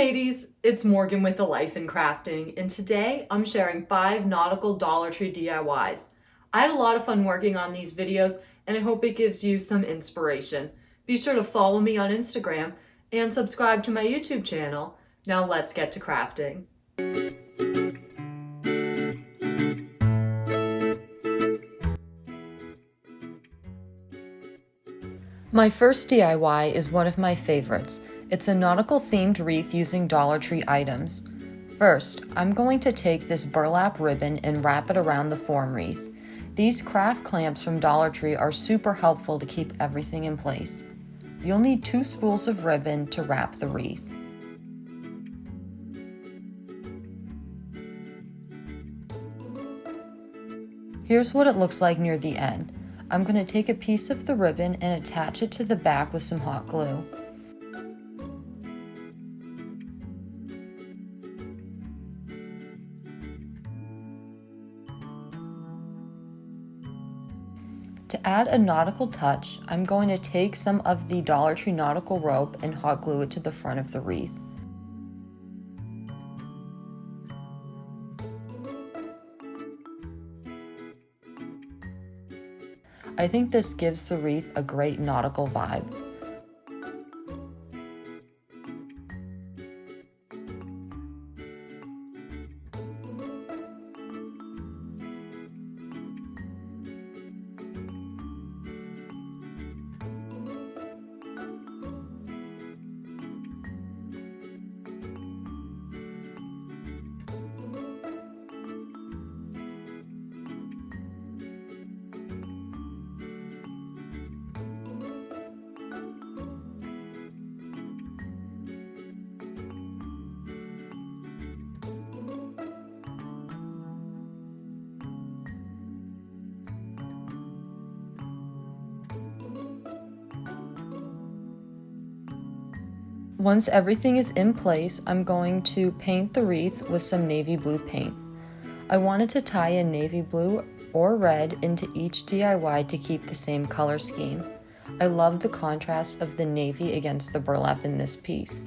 mateys, it's Morgan with The Life in Crafting, and today I'm sharing 5 nautical Dollar Tree DIYs. I had a lot of fun working on these videos, and I hope it gives you some inspiration. Be sure to follow me on Instagram and subscribe to my YouTube channel. Now let's get to crafting. My first DIY is one of my favorites. It's a nautical themed wreath using Dollar Tree items. First, I'm going to take this burlap ribbon and wrap it around the form wreath. These craft clamps from Dollar Tree are super helpful to keep everything in place. You'll need 2 spools of ribbon to wrap the wreath. Here's what it looks like near the end. I'm going to take a piece of the ribbon and attach it to the back with some hot glue. To add a nautical touch, I'm going to take some of the Dollar Tree nautical rope and hot glue it to the front of the wreath. I think this gives the wreath a great nautical vibe. Once everything is in place, I'm going to paint the wreath with some navy blue paint. I wanted to tie in navy blue or red into each DIY to keep the same color scheme. I love the contrast of the navy against the burlap in this piece.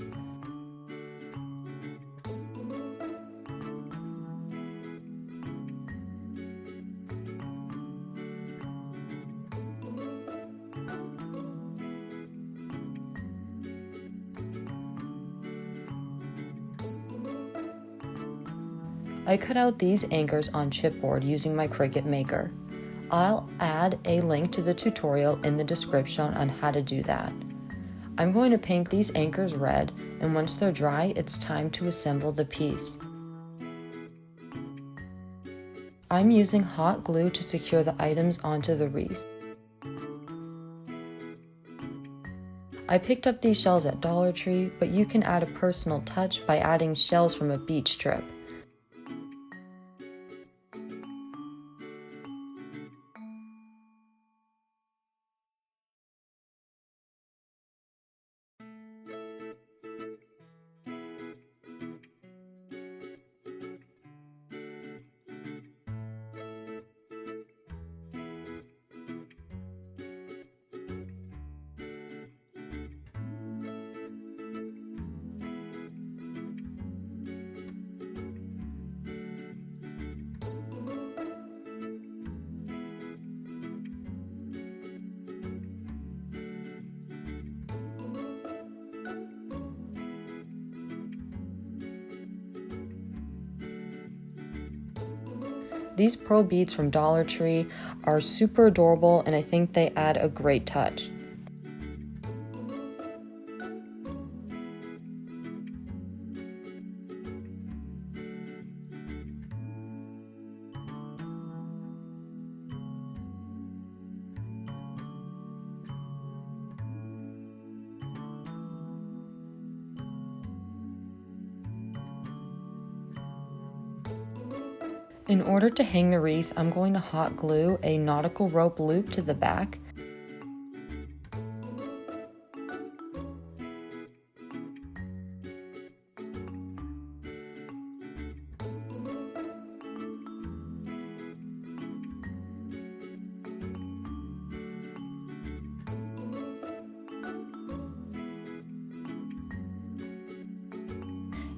I cut out these anchors on chipboard using my Cricut Maker. I'll add a link to the tutorial in the description on how to do that. I'm going to paint these anchors red, and once they're dry, it's time to assemble the piece. I'm using hot glue to secure the items onto the wreath. I picked up these shells at Dollar Tree, but you can add a personal touch by adding shells from a beach trip. These pearl beads from Dollar Tree are super adorable, and I think they add a great touch. In order to hang the wreath, I'm going to hot glue a nautical rope loop to the back.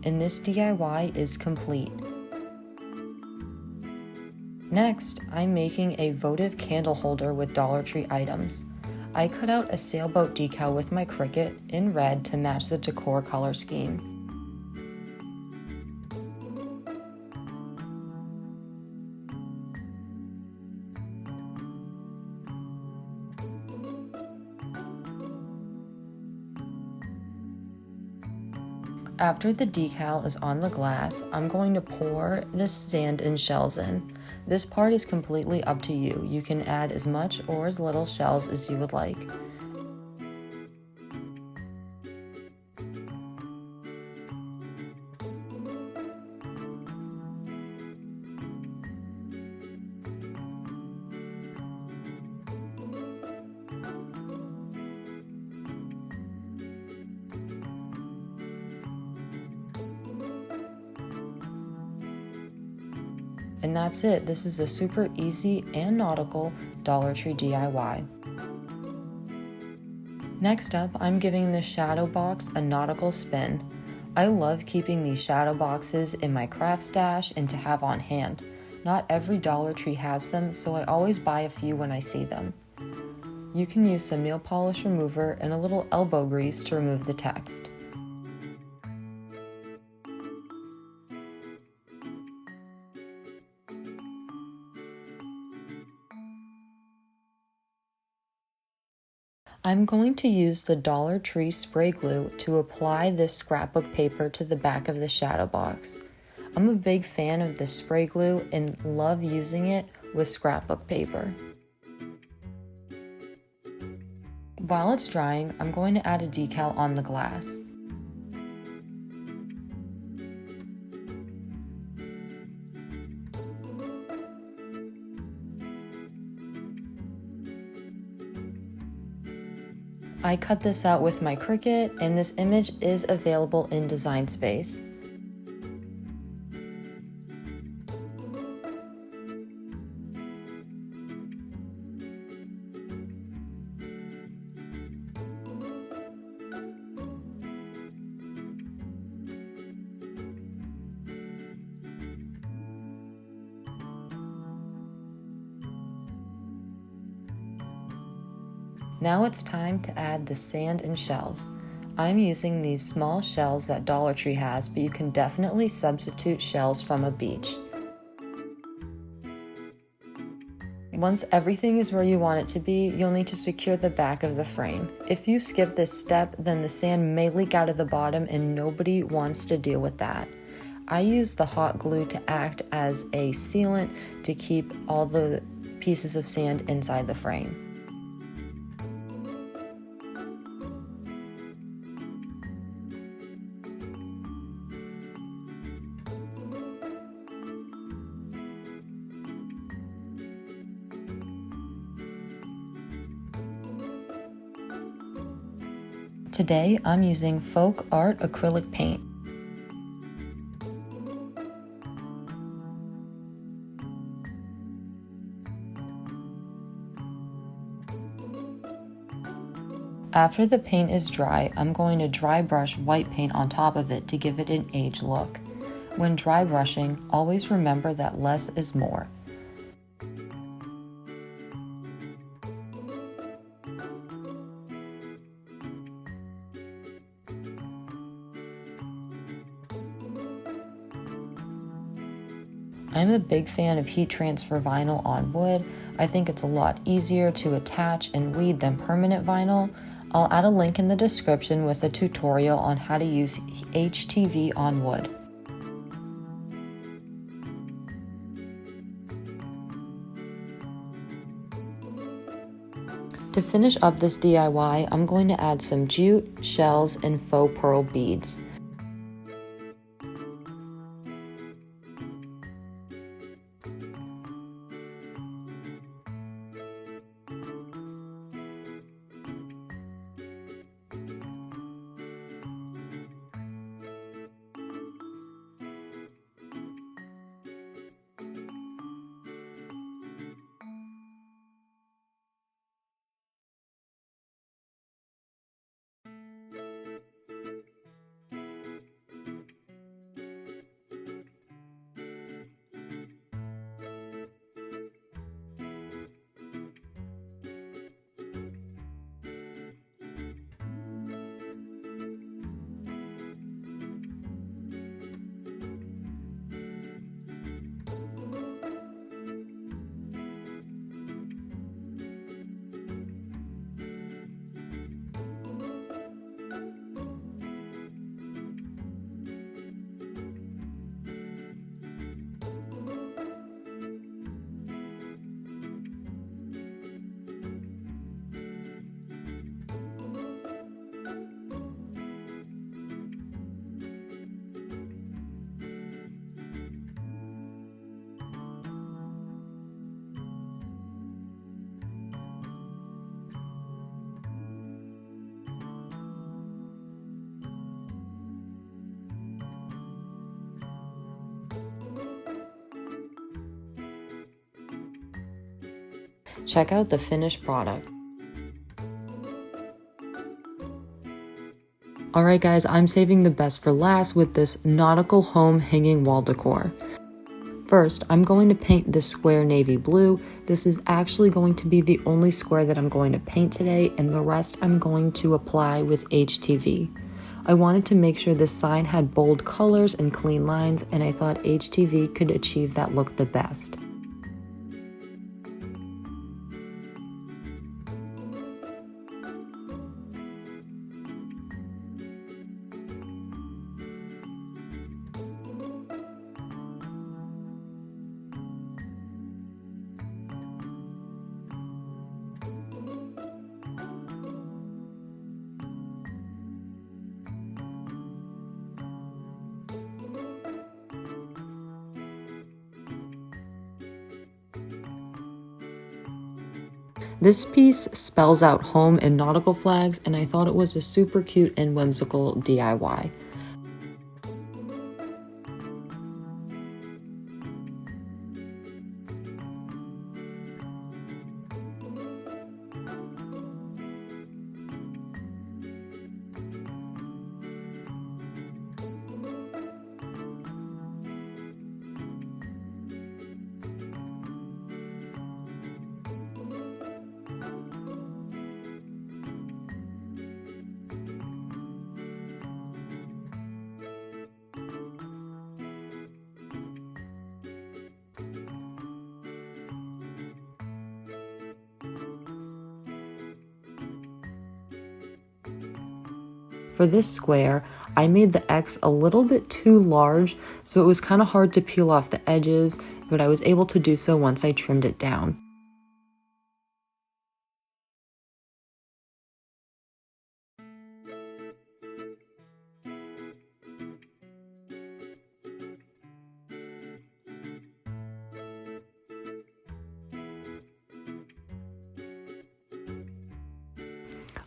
and this DIY is complete. Next, I'm making a votive candle holder with Dollar Tree items. I cut out a sailboat decal with my Cricut in red to match the decor color scheme. After the decal is on the glass, I'm going to pour this sand and shells in. This part is completely up to you. You can add as much or as little shells as you would like. And that's it. This is a super easy and nautical Dollar Tree DIY. Next up, I'm giving this shadow box a nautical spin. I love keeping these shadow boxes in my craft stash and to have on hand. Not every Dollar Tree has them, so I always buy a few when I see them. You can use some nail polish remover and a little elbow grease to remove the text. I'm going to use the Dollar Tree spray glue to apply this scrapbook paper to the back of the shadow box. I'm a big fan of the spray glue and love using it with scrapbook paper. While it's drying, I'm going to add a decal on the glass. I cut this out with my Cricut, and this image is available in Design Space. Now it's time to add the sand and shells. I'm using these small shells that Dollar Tree has, but you can definitely substitute shells from a beach. Once everything is where you want it to be, you'll need to secure the back of the frame. If you skip this step, then the sand may leak out of the bottom and nobody wants to deal with that. I use the hot glue to act as a sealant to keep all the pieces of sand inside the frame. Today, I'm using Folk Art acrylic paint. After the paint is dry, I'm going to dry brush white paint on top of it to give it an age look. When dry brushing, always remember that less is more. I'm a big fan of heat transfer vinyl on wood. I think it's a lot easier to attach and weed than permanent vinyl. I'll add a link in the description with a tutorial on how to use HTV on wood. To finish up this DIY, I'm going to add some jute, shells, and faux pearl beads. Check out the finished product. Alright guys, I'm saving the best for last with this nautical home hanging wall decor. First, I'm going to paint this square navy blue. This is actually going to be the only square that I'm going to paint today, and the rest I'm going to apply with HTV. I wanted to make sure this sign had bold colors and clean lines, and I thought HTV could achieve that look the best. This piece spells out home in nautical flags, and I thought it was a super cute and whimsical DIY. For this square, I made the X a little bit too large, so it was kind of hard to peel off the edges, but I was able to do so once I trimmed it down.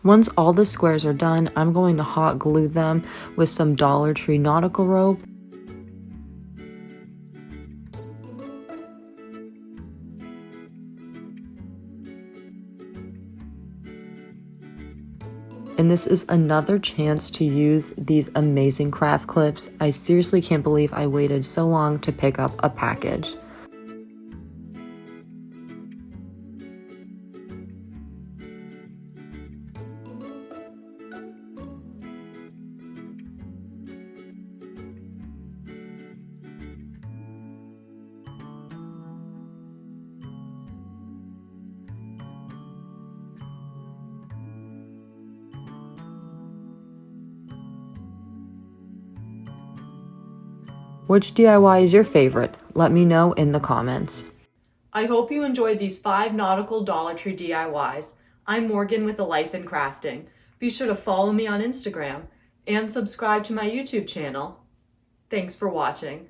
Once all the squares are done, I'm going to hot glue them with some Dollar Tree nautical rope. And this is another chance to use these amazing craft clips. I seriously can't believe I waited so long to pick up a package. Which DIY is your favorite? Let me know in the comments. I hope you enjoyed these 5 nautical Dollar Tree DIYs. I'm Morgan with A Life in Crafting. Be sure to follow me on Instagram and subscribe to my YouTube channel. Thanks for watching.